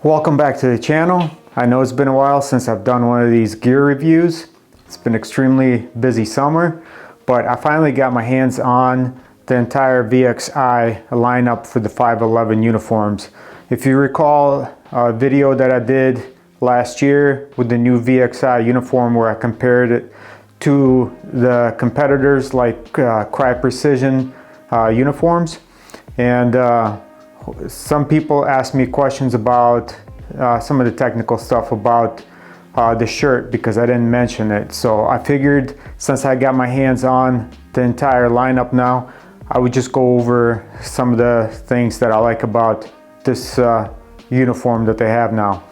Welcome back to the channel. I know it's been a while since I've done one of these gear reviews. It's been extremely busy summer, but I finally got my hands on the entire V.XI lineup for the 511 uniforms. If you recall a video that I did last year with the new V.XI uniform where I compared it to the competitors like Cry Precision uniforms, and some people asked me questions about some of the technical stuff about the shirt because I didn't mention it. So I figured since I got my hands on the entire lineup now, I would just go over some of the things that I like about this uniform that they have now.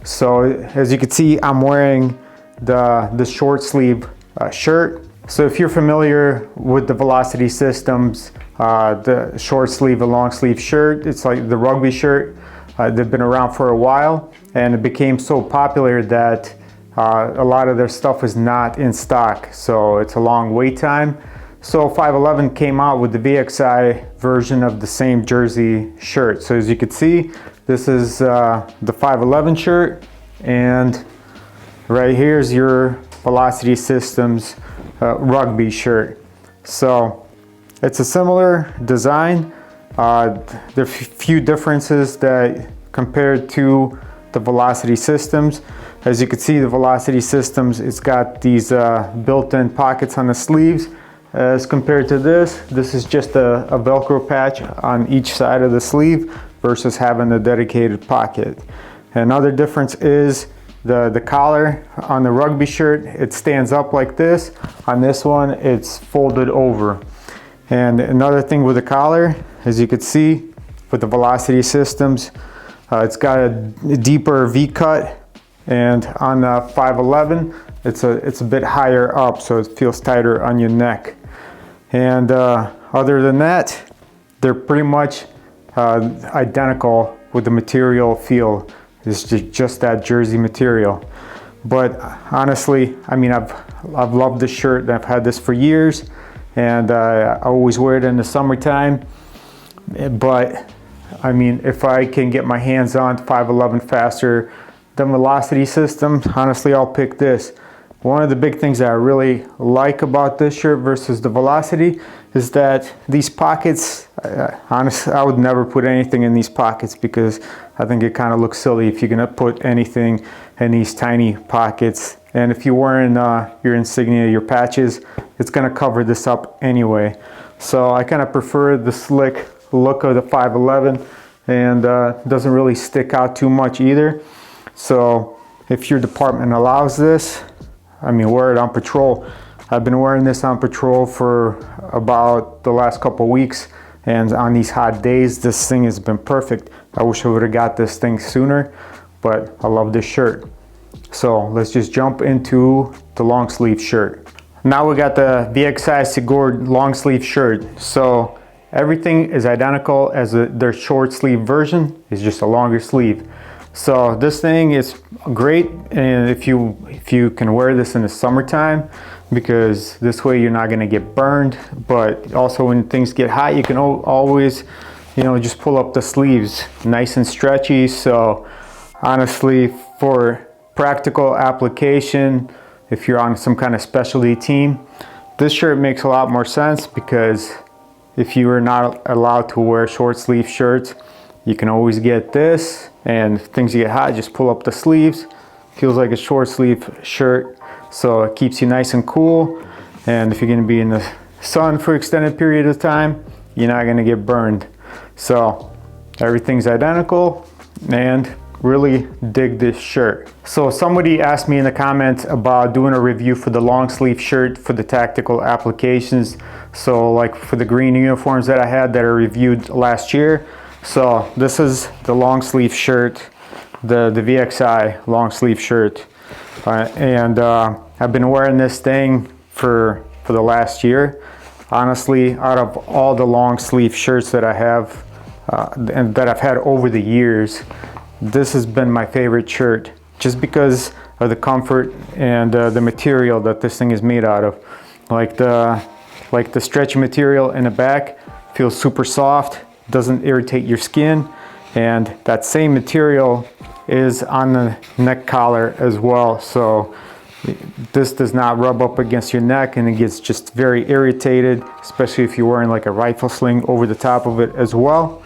So as you can see, I'm wearing the short sleeve shirt. So if you're familiar with the Velocity Systems, the short sleeve and long sleeve shirt, it's like the rugby shirt. They've been around for a while, and it became so popular that a lot of their stuff is not in stock. So it's a long wait time. So 511 came out with the V.XI version of the same jersey shirt. So as you can see, this is the 511 shirt, and right here is your Velocity Systems rugby shirt. So it's a similar design. There are a few differences that compared to the Velocity Systems. As you can see, the Velocity Systems, it's got these built-in pockets on the sleeves. As compared to this is just a Velcro patch on each side of the sleeve versus having a dedicated pocket. Another difference is the collar on the rugby shirt. It stands up like this. On this one, it's folded over. And another thing with the collar, as you can see with the Velocity Systems, it's got a deeper V-cut, and on the 511, it's a bit higher up, so it feels tighter on your neck. And other than that, they're pretty much identical with the material feel. It's just that jersey material. But honestly, I mean, I've loved this shirt. I've had this for years, and I always wear it in the summertime. But I mean, if I can get my hands on 511 faster than Velocity Systems, honestly, I'll pick this. One of the big things that I really like about this shirt versus the Velocity is that these pockets, honestly, I would never put anything in these pockets because I think it kind of looks silly if you're gonna put anything in these tiny pockets. And if you're wearing your insignia, your patches, it's gonna cover this up anyway. So I kind of prefer the slick look of the 511, and doesn't really stick out too much either. So if your department allows this, I mean, wear it on patrol. I've been wearing this on patrol for about the last couple weeks, and on these hot days, this thing has been perfect. I wish I would have got this thing sooner, but I love this shirt. So let's just jump into the long sleeve shirt. Now we got the V.XI Sigurd long sleeve shirt. So everything is identical as their short sleeve version. It's just a longer sleeve. So this thing is great, and if you can wear this in the summertime, because this way you're not going to get burned, but also when things get hot, you can always, you know, just pull up the sleeves, nice and stretchy. So honestly, for practical application, if you're on some kind of specialty team, this shirt makes a lot more sense, because if you are not allowed to wear short sleeve shirts, you can always get this, and if things get hot, just pull up the sleeves. Feels like a short sleeve shirt, so it keeps you nice and cool. And if you're gonna be in the sun for extended period of time, you're not gonna get burned. So everything's identical, and really dig this shirt. So somebody asked me in the comments about doing a review for the long sleeve shirt for the tactical applications. So like for the green uniforms that I had that I reviewed last year. So this is the long sleeve shirt, the V.XI long sleeve shirt. And I've been wearing this thing for the last year. Honestly, out of all the long sleeve shirts that I have and that I've had over the years, this has been my favorite shirt, just because of the comfort and the material that this thing is made out of. Like the stretchy material in the back feels super soft, doesn't irritate your skin, and that same material is on the neck collar as well. So this does not rub up against your neck and it gets just very irritated, especially if you're wearing like a rifle sling over the top of it as well.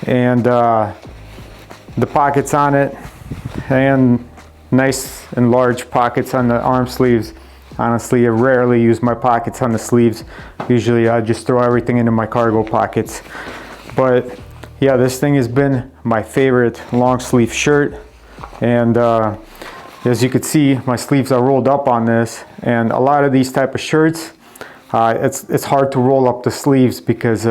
And the pockets on it, and nice and large pockets on the arm sleeves. Honestly, I rarely use my pockets on the sleeves. Usually I just throw everything into my cargo pockets. But yeah, this thing has been my favorite long sleeve shirt. And as you can see, my sleeves are rolled up on this, and a lot of these type of shirts, it's hard to roll up the sleeves because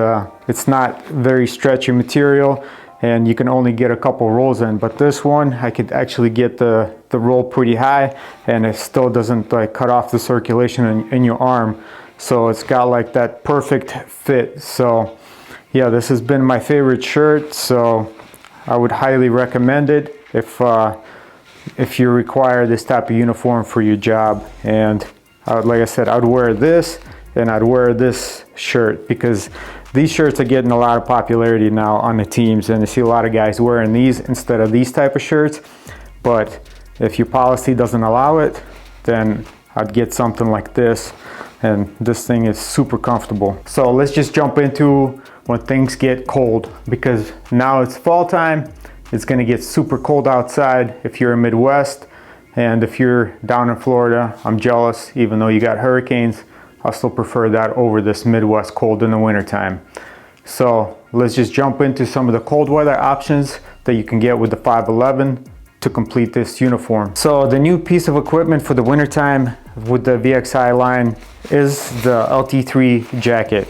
it's not very stretchy material and you can only get a couple rolls in. But this one, I could actually get the roll pretty high and it still doesn't like cut off the circulation in your arm. So it's got like that perfect fit. So yeah, this has been my favorite shirt, so I would highly recommend it if you require this type of uniform for your job. And like I said, I'd wear this and I'd wear this shirt because these shirts are getting a lot of popularity now on the teams, and I see a lot of guys wearing these instead of these type of shirts. But if your policy doesn't allow it, then I'd get something like this, and this thing is super comfortable. So let's just jump into when things get cold, because now it's fall time. It's gonna get super cold outside if you're in Midwest, and if you're down in Florida, I'm jealous. Even though you got hurricanes, I still prefer that over this Midwest cold in the wintertime. So let's just jump into some of the cold weather options that you can get with the 511 to complete this uniform. So the new piece of equipment for the wintertime with the V.XI line is the LT3 Jacket.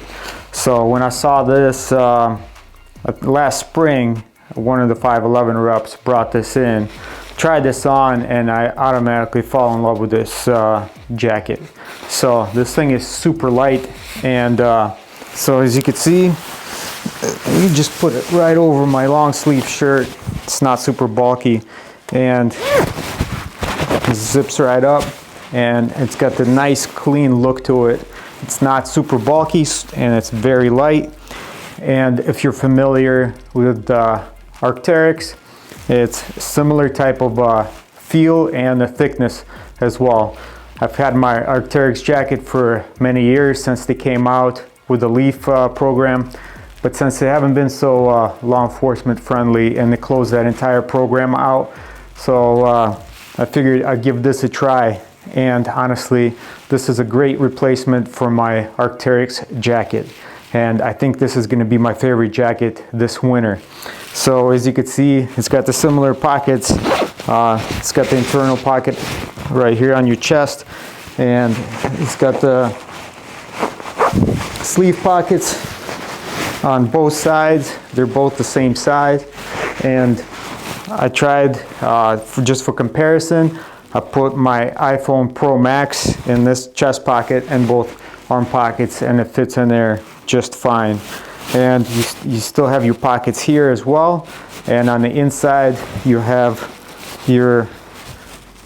So when I saw this last spring, one of the 511 reps brought this in, tried this on, and I automatically fall in love with this jacket. So this thing is super light, and so as you can see, you just put it right over my long sleeve shirt. It's not super bulky, and it zips right up, and it's got the nice clean look to it. It's not super bulky and it's very light. And if you're familiar with Arc'teryx, it's similar type of feel and the thickness as well. I've had my Arc'teryx jacket for many years since they came out with the Leaf program, but since they haven't been so law enforcement friendly, and they closed that entire program out, so I figured I'd give this a try. And honestly, this is a great replacement for my Arc'teryx jacket, and I think this is going to be my favorite jacket this winter. So as you can see, it's got the similar pockets. It's got the internal pocket right here on your chest, and it's got the sleeve pockets on both sides. They're both the same size, and I tried just for comparison, I put my iPhone Pro Max in this chest pocket and both arm pockets, and it fits in there just fine. And you still have your pockets here as well, and on the inside you have your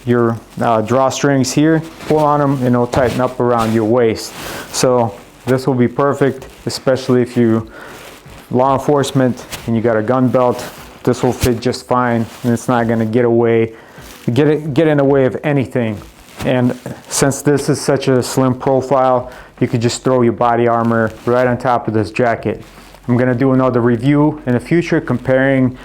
drawstrings here. Pull on them and it'll tighten up around your waist. So this will be perfect, especially if you law enforcement and you got a gun belt. This will fit just fine, and it's not going to get in the way of anything. And since this is such a slim profile, you could just throw your body armor right on top of this jacket. I'm going to do another review in the future comparing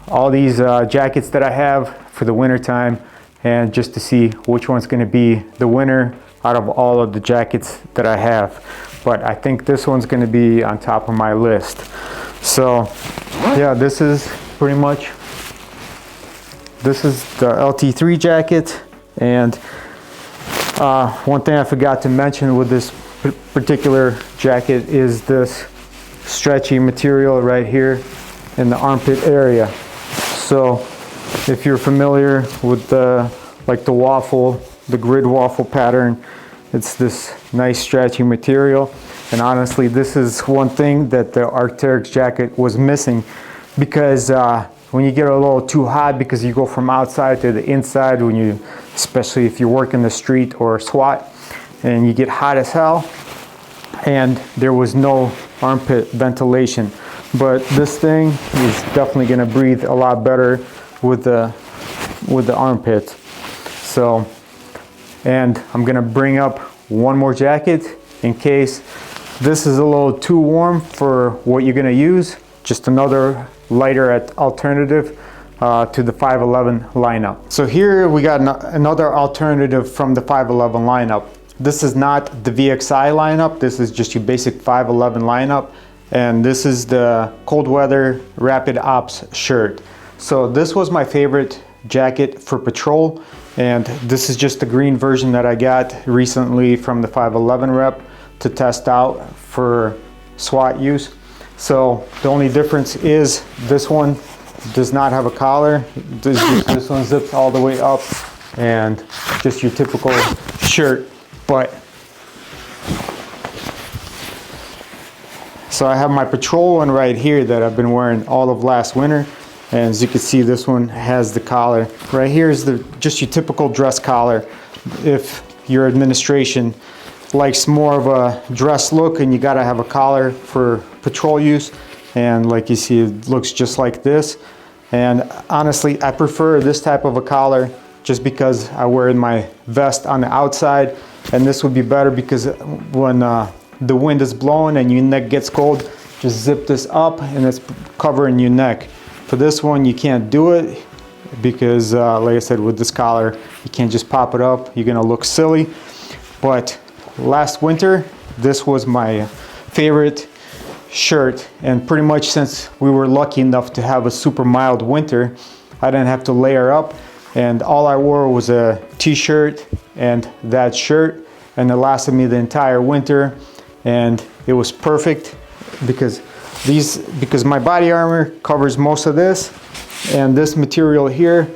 all these jackets that I have for the winter time, and just to see which one's going to be the winner out of all of the jackets that I have. But I think this one's going to be on top of my list. So yeah, this is pretty much, this is the LT3 jacket. And one thing I forgot to mention with this particular jacket is this stretchy material right here in the armpit area. So if you're familiar with the waffle, the grid waffle pattern, it's this nice stretchy material. And honestly, this is one thing that the Arc'teryx jacket was missing, because when you get a little too hot, because you go from outside to the inside, especially if you're working the street or SWAT, and you get hot as hell, and there was no armpit ventilation. But this thing is definitely going to breathe a lot better with the with the armpits. So, and I'm gonna bring up one more jacket in case this is a little too warm for what you're gonna use. Just another lighter alternative to the 511 lineup. So here we got another alternative from the 511 lineup. This is not the V.XI lineup, this is just your basic 511 lineup, and this is the cold weather rapid ops shirt. So this was my favorite jacket for patrol, and this is just the green version that I got recently from the 511 rep to test out for SWAT use. So the only difference is this one does not have a collar. This one zips all the way up, and just your typical shirt. But so I have my patrol one right here that I've been wearing all of last winter, and as you can see, this one has the collar. Right here is just your typical dress collar. If your administration likes more of a dress look and you gotta have a collar for patrol use, and like you see, it looks just like this. And honestly, I prefer this type of a collar just because I wear my vest on the outside, and this would be better because when the wind is blowing and your neck gets cold, just zip this up and it's covering your neck. For this one, you can't do it because like I said, with this collar, you can't just pop it up. You're gonna look silly. But last winter, this was my favorite shirt, and pretty much since we were lucky enough to have a super mild winter, I didn't have to layer up, and all I wore was a t-shirt and that shirt, and it lasted me the entire winter, and it was perfect because my body armor covers most of this, and this material here,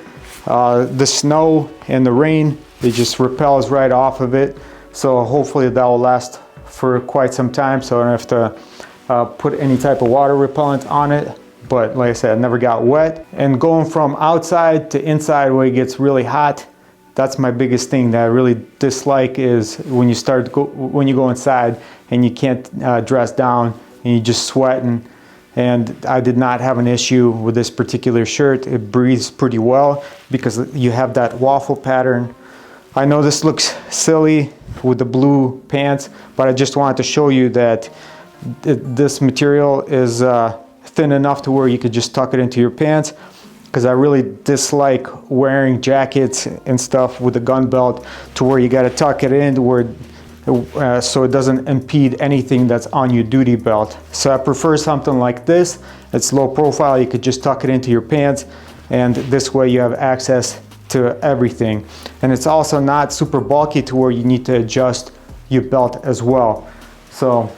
the snow and the rain, it just repels right off of it. So hopefully that will last for quite some time, so I don't have to put any type of water repellent on it. But like I said, I never got wet. And going from outside to inside where it gets really hot, that's my biggest thing that I really dislike, is when you go inside and you can't dress down and you just sweating. And I did not have an issue with this particular shirt. It breathes pretty well because you have that waffle pattern. I know this looks silly with the blue pants, but I just wanted to show you that this material is thin enough to where you could just tuck it into your pants, because I really dislike wearing jackets and stuff with a gun belt to where you got to tuck it in to where so it doesn't impede anything that's on your duty belt. So I prefer something like this. It's low profile, you could just tuck it into your pants, and this way you have access to everything. And it's also not super bulky to where you need to adjust your belt as well. So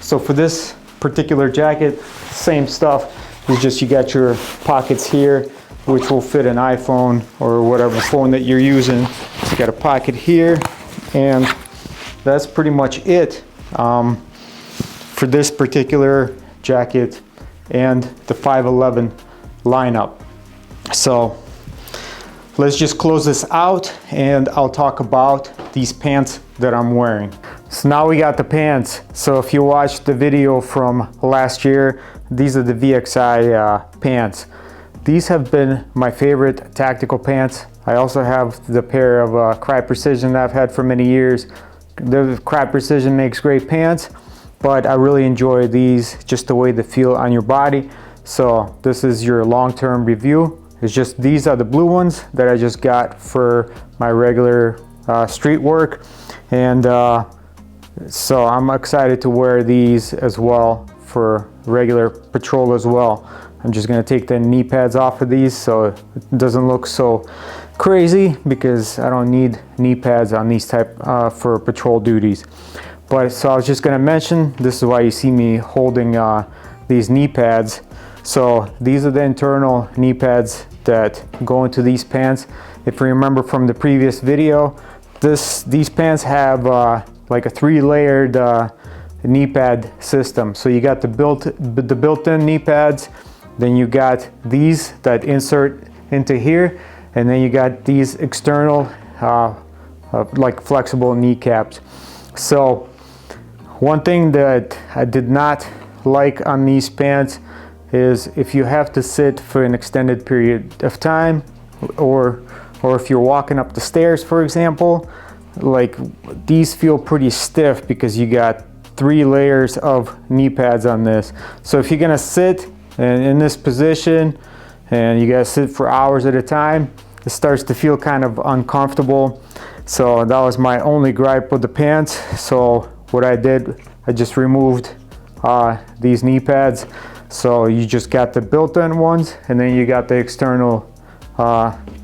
for this particular jacket, same stuff. It's just you got your pockets here, which will fit an iPhone or whatever phone that you're using. You got a pocket here, and that's pretty much it for this particular jacket and the 511 lineup. So let's just close this out and I'll talk about these pants that I'm wearing. So now we got the pants. So if you watched the video from last year, these are the V.XI pants. These have been my favorite tactical pants. I also have the pair of Crye Precision that I've had for many years. The Crye Precision makes great pants, but I really enjoy these, just the way they feel on your body. So this is your long-term review. It's just these are the blue ones that I just got for my regular street work, and so I'm excited to wear these as well for regular patrol as well. I'm just gonna take the knee pads off of these so it doesn't look so crazy, because I don't need knee pads on these type for patrol duties. But so I was just gonna mention, this is why you see me holding these knee pads. So these are the internal knee pads that go into these pants. If you remember from the previous video, these pants have like a 3-layered knee pad system. So you got the built-in knee pads, then you got these that insert into here, and then you got these external like flexible kneecaps. So one thing that I did not like on these pants is if you have to sit for an extended period of time, or if you're walking up the stairs, for example, like these feel pretty stiff because you got 3 layers of knee pads on this. So if you're gonna sit and in this position and you gotta sit for hours at a time, it starts to feel kind of uncomfortable. So that was my only gripe with the pants. So what I did, I just removed these knee pads. So you just got the built-in ones, and then you got the external,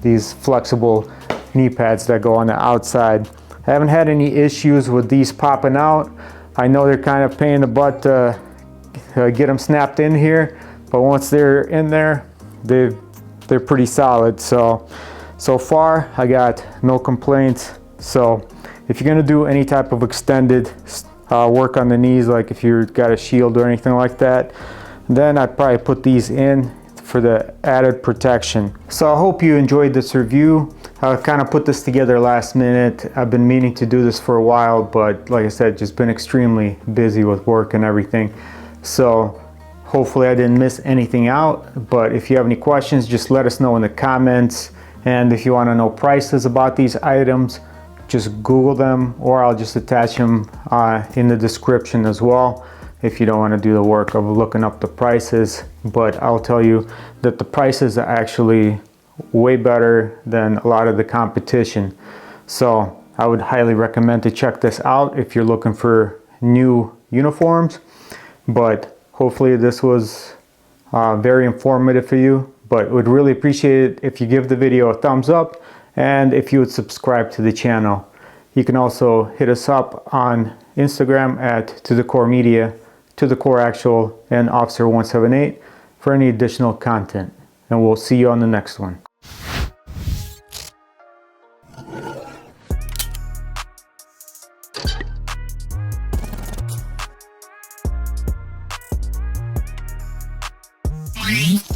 these flexible knee pads that go on the outside. I haven't had any issues with these popping out. I know they're kind of pain in the butt to get them snapped in here, but once they're in there, they're pretty solid. So far I got no complaints. So if you're gonna do any type of extended work on the knees, like if you've got a shield or anything like that, then I'd probably put these in for the added protection. So I hope you enjoyed this review. I kind of put this together last minute. I've been meaning to do this for a while, but like I said, just been extremely busy with work and everything. So hopefully I didn't miss anything out, but if you have any questions, just let us know in the comments. And if you want to know prices about these items, just Google them, or I'll just attach them in the description as well if you don't want to do the work of looking up the prices. But I'll tell you that the prices are actually way better than a lot of the competition. So I would highly recommend to check this out if you're looking for new uniforms. But hopefully this was very informative for you. But would really appreciate it if you give the video a thumbs up and if you would subscribe to the channel. You can also hit us up on Instagram at To The Core Media, To The Core Actual, and Officer 178 for any additional content. And we'll see you on the next one. V.XI